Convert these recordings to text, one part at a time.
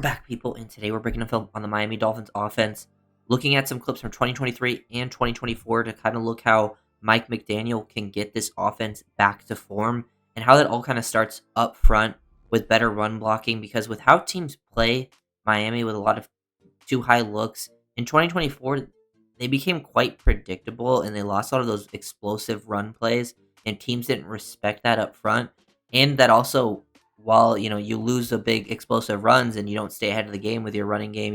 back, people, and today we're breaking a film on the Miami Dolphins offense, looking at some clips from 2023 and 2024 to kind of look how Mike McDaniel can get this offense back to form and how that all kind of starts up front with better run blocking. Because with how teams play Miami with a lot of too high looks in 2024, they became quite predictable and they lost a lot of those explosive run plays, and teams didn't respect that up front. And that also, while you lose the big explosive runs and you don't stay ahead of the game with your running game,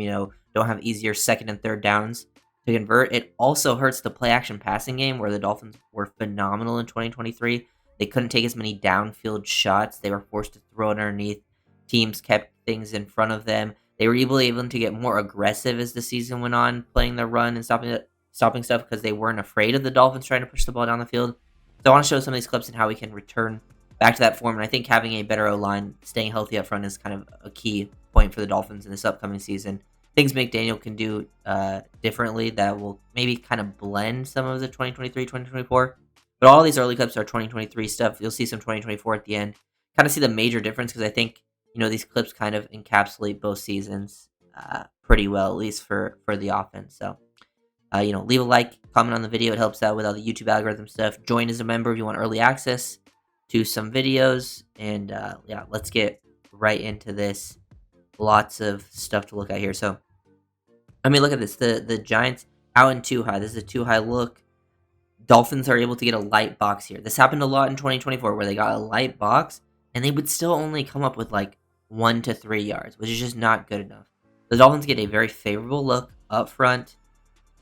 don't have easier second and third downs to convert, it also hurts the play action passing game where the Dolphins were phenomenal in 2023. They couldn't take as many downfield shots. They were forced to throw it underneath. Teams kept things in front of them. They were able to get more aggressive as the season went on, playing the run and stopping stuff because they weren't afraid of the Dolphins trying to push the ball down the field. So I want to show some of these clips and how we can return back to that form. And I think having a better O-line, staying healthy up front is kind of a key point for the Dolphins in this upcoming season. Things McDaniel can do differently that will maybe kind of blend some of the 2023, 2024. But all these early clips are 2023 stuff. You'll see some 2024 at the end. Kind of see the major difference because I think, these clips kind of encapsulate both seasons pretty well, at least for the offense. So, leave a like, comment on the video. It helps out with all the YouTube algorithm stuff. Join as a member if you want early access to some videos. And, let's get right into this. Lots of stuff to look at here. So, look at this. The Giants out in too high. This is a too high look. Dolphins are able to get a light box here. This happened a lot in 2024 where they got a light box and they would still only come up with like 1 to 3 yards, which is just not good enough. The Dolphins get a very favorable look up front,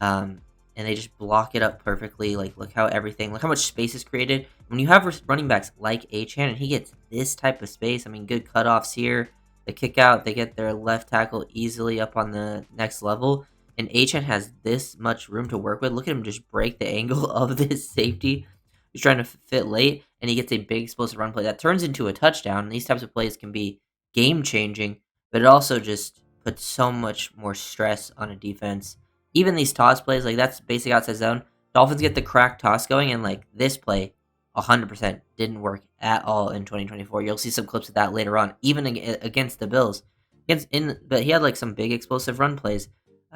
and they just block it up perfectly. Like, look how much space is created. When you have running backs like Achane and he gets this type of space, good cutoffs here. The kick out, they get their left tackle easily up on the next level. And Achane has this much room to work with. Look at him just break the angle of this safety. He's trying to fit late, and he gets a big explosive run play that turns into a touchdown. And these types of plays can be game-changing, but it also just puts so much more stress on a defense. Even these toss plays, like that's basic outside zone. Dolphins get the crack toss going, and like this play, 100% didn't work at all in 2024. You'll see some clips of that later on, even against the Bills. But he had like some big explosive run plays.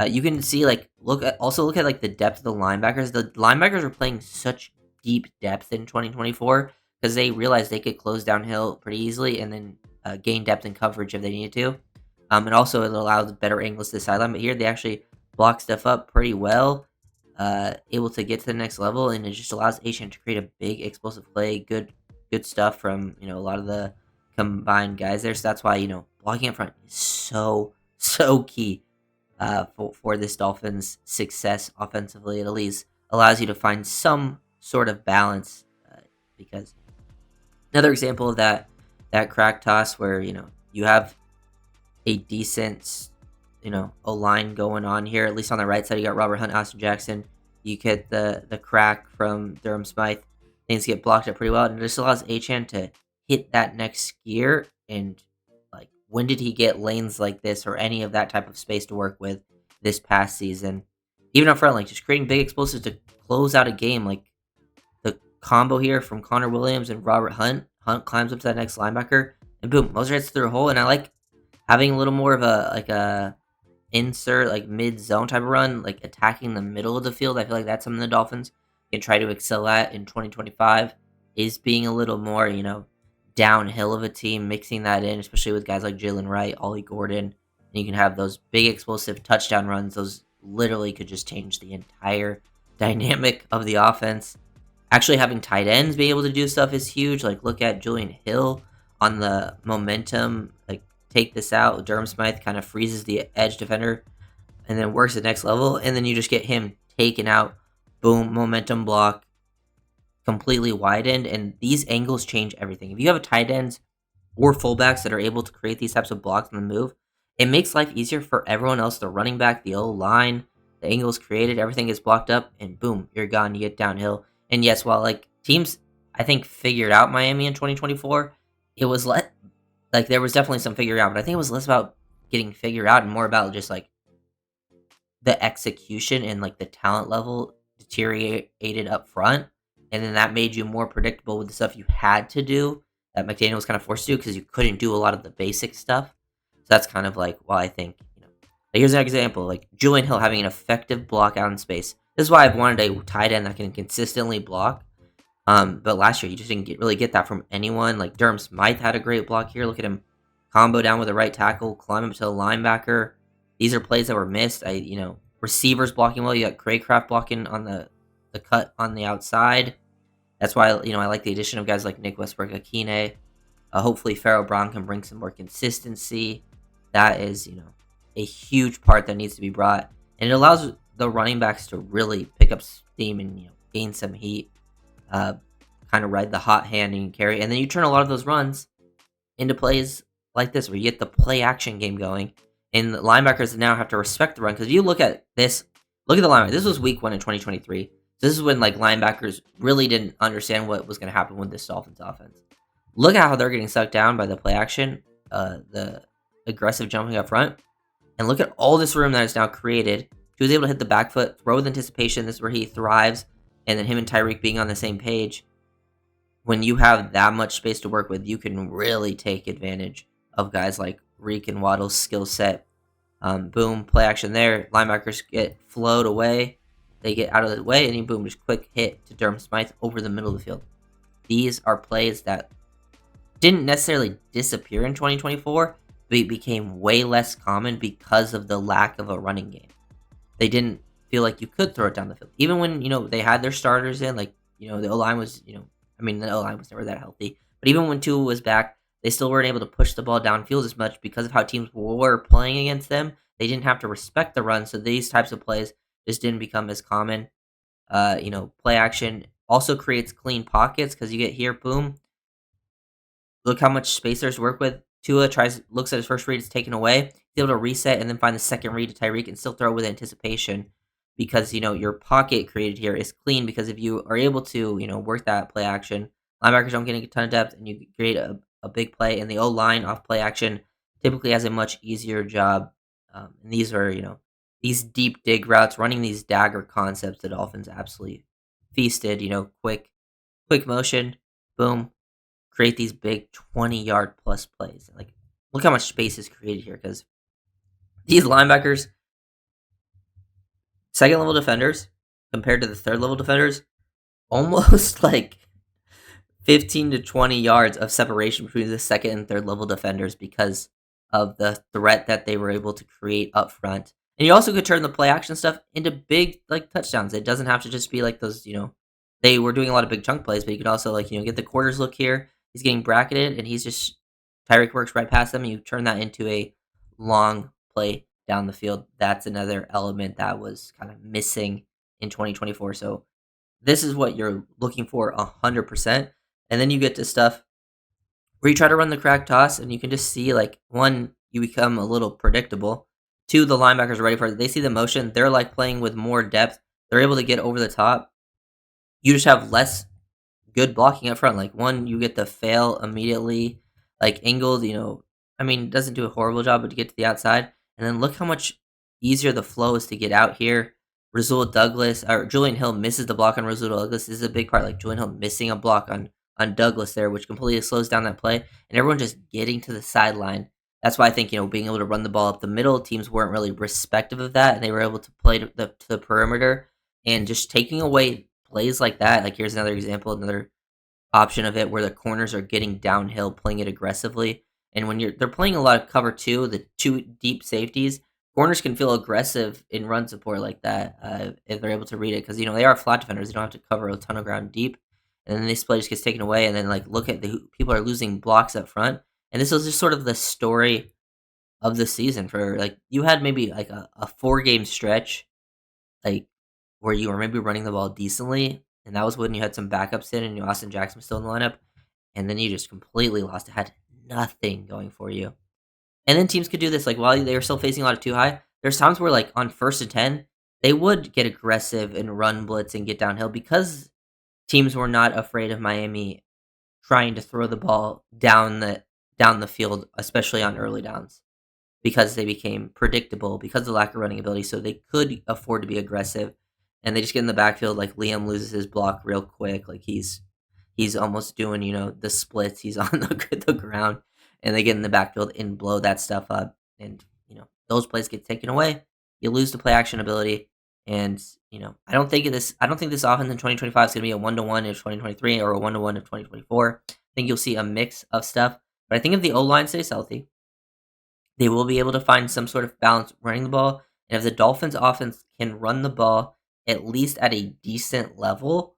You can see look at like the depth of the linebackers. The linebackers are playing such deep depth in 2024 because they realized they could close downhill pretty easily and then gain depth and coverage if they needed to. And also it allows better angles to the sideline. But here they actually block stuff up pretty well, able to get to the next level, and it just allows Achane to create a big explosive play. Good stuff from a lot of the combined guys there. So that's why blocking up front is so key. For this Dolphins' success offensively. It at least allows you to find some sort of balance, because another example of that crack toss where you have a decent O-line going on here, at least on the right side. You got Robert Hunt, Austin Jackson. You get the crack from Durham Smythe. Things get blocked up pretty well, and it just allows Achane to hit that next gear. And when did he get lanes like this or any of that type of space to work with this past season? Even up front, just creating big explosives to close out a game. Like the combo here from Connor Williams and Robert Hunt. Hunt climbs up to that next linebacker, and boom, Moser hits through a hole. And I like having a little more of a insert, mid zone type of run, attacking the middle of the field. I feel like that's something the Dolphins can try to excel at in 2025. Is being a little more, downhill of a team, mixing that in, especially with guys like Jalen Wright, Ollie Gordon, and you can have those big explosive touchdown runs. Those literally could just change the entire dynamic of the offense. Actually having tight ends be able to do stuff is huge. Look at Julian Hill on the momentum, take this out. Durham Smythe kind of freezes the edge defender and then works the next level, and then you just get him taken out. Boom, momentum block, completely widened, and these angles change everything. If you have a tight ends or fullbacks that are able to create these types of blocks on the move, it makes life easier for everyone else. The running back, the O-line, the angles created, everything is blocked up, and boom, you're gone. You get downhill. And yes, while teams, I think, figured out Miami in 2024, it was there was definitely some figuring out, but I think it was less about getting figured out and more about just the execution and the talent level deteriorated up front. And then that made you more predictable with the stuff you had to do that McDaniel was kind of forced to do because you couldn't do a lot of the basic stuff. that's kind of like why I think, like, here's an example, like Julian Hill having an effective block out in space. This is why I've wanted a tight end that can consistently block. But last year you just didn't really get that from anyone. Like Durham Smythe had a great block here. Look at him combo down with the right tackle, climb up to the linebacker. These are plays that were missed. Receivers blocking well. You got Craycraft blocking on the cut on the outside. That's why I like the addition of guys like Nick Westbrook, Akine. Hopefully, Pharaoh Brown can bring some more consistency. That is, a huge part that needs to be brought, and it allows the running backs to really pick up steam and gain some heat. Uh, Kind of ride the hot hand and carry, and then you turn a lot of those runs into plays like this, where you get the play action game going, and the linebackers now have to respect the run. Because you look at this, look at the linebacker. This was week 1 in 2023. This is when like linebackers really didn't understand what was going to happen with this Dolphins offense. Look at how they're getting sucked down by the play action, the aggressive jumping up front, and look at all this room that is now created. He was able to hit the back foot, throw with anticipation. This is where he thrives, and then him and Tyreek being on the same page. When you have that much space to work with, you can really take advantage of guys like Reek and Waddle's skill set. Boom, play action there. Linebackers get flowed away. They get out of the way, and you boom, just quick hit to Durham Smythe over the middle of the field. These are plays that didn't necessarily disappear in 2024, but it became way less common because of the lack of a running game. They didn't feel like you could throw it down the field. Even when, they had their starters in, like, the O-line was, the O-line was never that healthy. But even when Tua was back, they still weren't able to push the ball downfield as much because of how teams were playing against them. They didn't have to respect the run, so these types of plays just didn't become as common. Play action also creates clean pockets because you get here, boom. Look how much space there's to work with. Tua looks at his first read, it's taken away. He's able to reset and then find the second read to Tyreek and still throw with anticipation because, your pocket created here is clean because if you are able to, work that play action, linebackers don't get a ton of depth and you create a big play, and the O-line off play action typically has a much easier job. And these are, these deep dig routes, running these dagger concepts, the Dolphins absolutely feasted, quick motion, boom, create these big 20-yard plus plays. Like, look how much space is created here because these linebackers, second level defenders compared to the third level defenders, almost like 15 to 20 yards of separation between the second and third level defenders because of the threat that they were able to create up front. And you also could turn the play action stuff into big like touchdowns. It doesn't have to just be like those, they were doing a lot of big chunk plays, but you could also get the quarters look here. He's getting bracketed and he's just Tyreek works right past them and you turn that into a long play down the field. That's another element that was kind of missing in 2024. So this is what you're looking for 100%. And then you get to stuff where you try to run the crack toss and you can just see like one, you become a little predictable. Two, the linebackers are ready for it. They see the motion. They're like playing with more depth. They're able to get over the top. You just have less good blocking up front. Like one, you get the fail immediately. Like Ingold, doesn't do a horrible job, but to get to the outside. And then look how much easier the flow is to get out here. Julian Hill misses the block on Rasul Douglas. This is a big part. Like Julian Hill missing a block on Douglas there, which completely slows down that play. And everyone just getting to the sideline. That's why I think, being able to run the ball up the middle, teams weren't really respective of that. And they were able to play to the perimeter and just taking away plays like that. Like here's another example, another option of it where the corners are getting downhill, playing it aggressively. And when they're playing a lot of cover two, the two deep safeties, corners can feel aggressive in run support like that if they're able to read it because they are flat defenders. They don't have to cover a ton of ground deep, and then this play just gets taken away. And then look at the people are losing blocks up front, and this was just sort of the story of the season for you had maybe like a 4-game stretch where you were maybe running the ball decently, and that was when you had some backups in and Austin Jackson was still in the lineup, and then you just completely lost. It had nothing going for you. And then teams could do this, while they were still facing a lot of too high, there's times where, on 1st and 10, they would get aggressive and run blitz and get downhill because teams were not afraid of Miami trying to throw the ball down the field, especially on early downs, because they became predictable because of the lack of running ability, so they could afford to be aggressive. And they just get in the backfield, Liam loses his block real quick, he's almost doing, the splits, he's on the ground. And they get in the backfield and blow that stuff up. and those plays get taken away. You lose the play action ability, and I don't think this offense in 2025 is going to be a 1-to-1 in 2023 or a 1-to-1 in 2024. I think you'll see a mix of stuff, but I think if the O line stays healthy, they will be able to find some sort of balance running the ball. And if the Dolphins offense can run the ball at least at a decent level,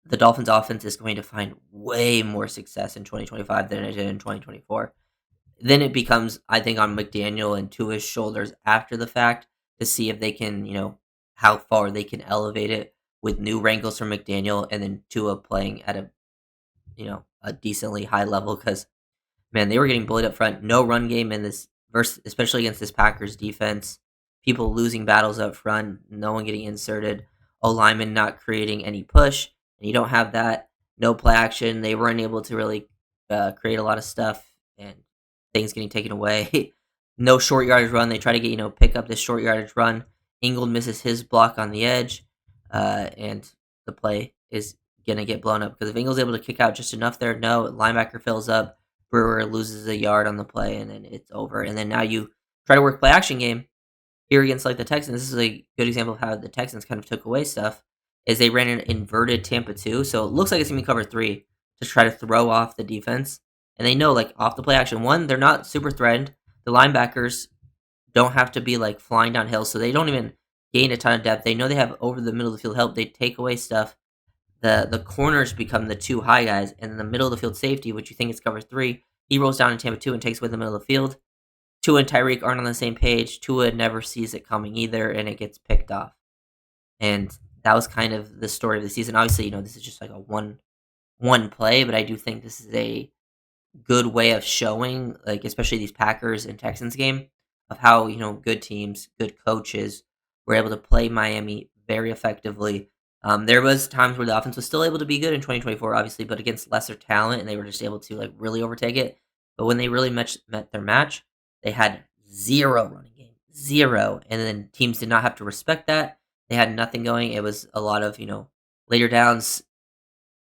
the Dolphins offense is going to find way more success in 2025 than it did in 2024. Then it becomes, I think, on McDaniel and Tua's shoulders after the fact to see if they can, how far they can elevate it with new wrinkles from McDaniel and then Tua playing at a decently high level because man, they were getting bullied up front. No run game in this versus, especially against this Packers defense. People losing battles up front. No one getting inserted. O lineman not creating any push, and you don't have that. No play action. They weren't able to really create a lot of stuff, and things getting taken away. No short yardage run. They try to get pick up this short yardage run. Ingold misses his block on the edge, and the play is gonna get blown up because if Ingled's able to kick out just enough there, no linebacker fills up. Brewer loses a yard on the play, and then it's over. And then now you try to work play action game here against like the Texans. This is a good example of how the Texans kind of took away stuff. Is they ran an inverted Tampa 2, so it looks like it's gonna be cover 3 to try to throw off the defense. And they know like off the play action one, they're not super threatened. The linebackers don't have to be like flying downhill, so they don't even gain a ton of depth. They know they have over the middle of the field help. They take away stuff. The corners become the two high guys, and in the middle of the field safety, which you think is cover 3, he rolls down in Tampa 2 and takes away the middle of the field. Tua and Tyreek aren't on the same page. Tua never sees it coming either, and it gets picked off. And that was kind of the story of the season. Obviously, this is just like a one play, but I do think this is a good way of showing, like especially these Packers and Texans game, of how good teams, good coaches were able to play Miami very effectively. There was times where the offense was still able to be good in 2024, obviously, but against lesser talent, and they were just able to like really overtake it. But when they really met their match, they had zero running game, zero, and then teams did not have to respect that. They had nothing going. It was a lot of later downs,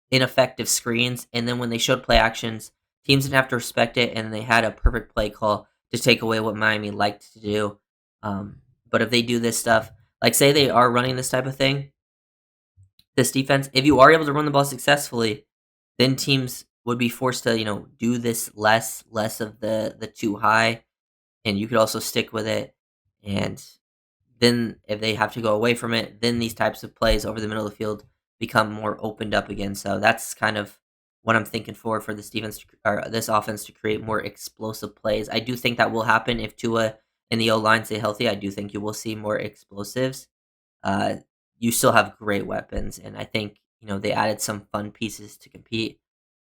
ineffective screens, and then when they showed play actions, teams didn't have to respect it, and they had a perfect play call to take away what Miami liked to do. But if they do this stuff, like say they are running this type of thing, this defense, if you are able to run the ball successfully, then teams would be forced to do this less of the too high, and you could also stick with it. And then if they have to go away from it, then these types of plays over the middle of the field become more opened up again. So that's kind of what I'm thinking for this defense or this offense to create more explosive plays. I do think that will happen if Tua and the O line stay healthy. I do think you will see more explosives. You still have great weapons, and I think they added some fun pieces to compete.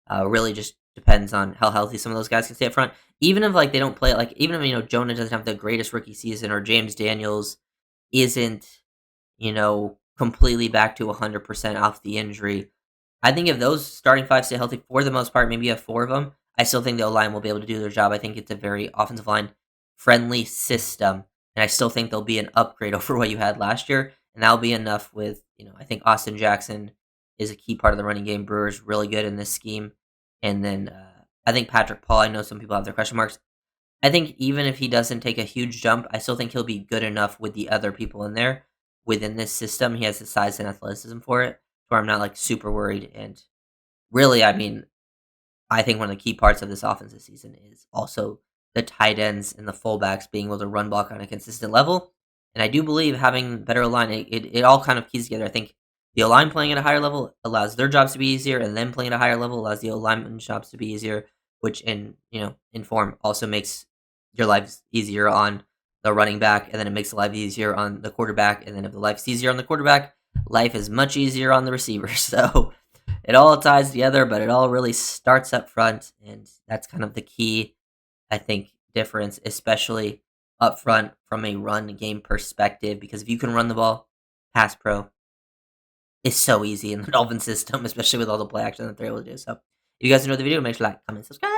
Really just depends on how healthy some of those guys can stay up front. Even if like they don't play, like even if Jonah doesn't have the greatest rookie season or James Daniels isn't completely back to 100% off the injury, I think if those starting five stay healthy for the most part, maybe you have 4 of them, I still think the O-line will be able to do their job. I think it's a very offensive line friendly system, and I still think there'll be an upgrade over what you had last year, and that'll be enough with, I think Austin Jackson is a key part of the running game. Brewer's really good in this scheme, and then I think Patrick Paul, I know some people have their question marks. I think even if he doesn't take a huge jump, I still think he'll be good enough with the other people in there within this system. He has the size and athleticism for it, where I'm not like super worried. And really, I mean, I think one of the key parts of this offense this season is also the tight ends and the fullbacks being able to run block on a consistent level. And I do believe having better line, it all kind of keys together. I think the O-line playing at a higher level allows their jobs to be easier, and then playing at a higher level allows the O-lineman's jobs to be easier, which in form also makes your lives easier on the running back, and then it makes the life easier on the quarterback, and then if the life's easier on the quarterback, life is much easier on the receiver. So it all ties together, but it all really starts up front, and that's kind of the key, I think, difference, especially up front from a run game perspective, because if you can run the ball, pass pro, it's so easy in the Dolphin system, especially with all the play action that they're able to do. So if you guys enjoyed the video, make sure to like, comment, subscribe.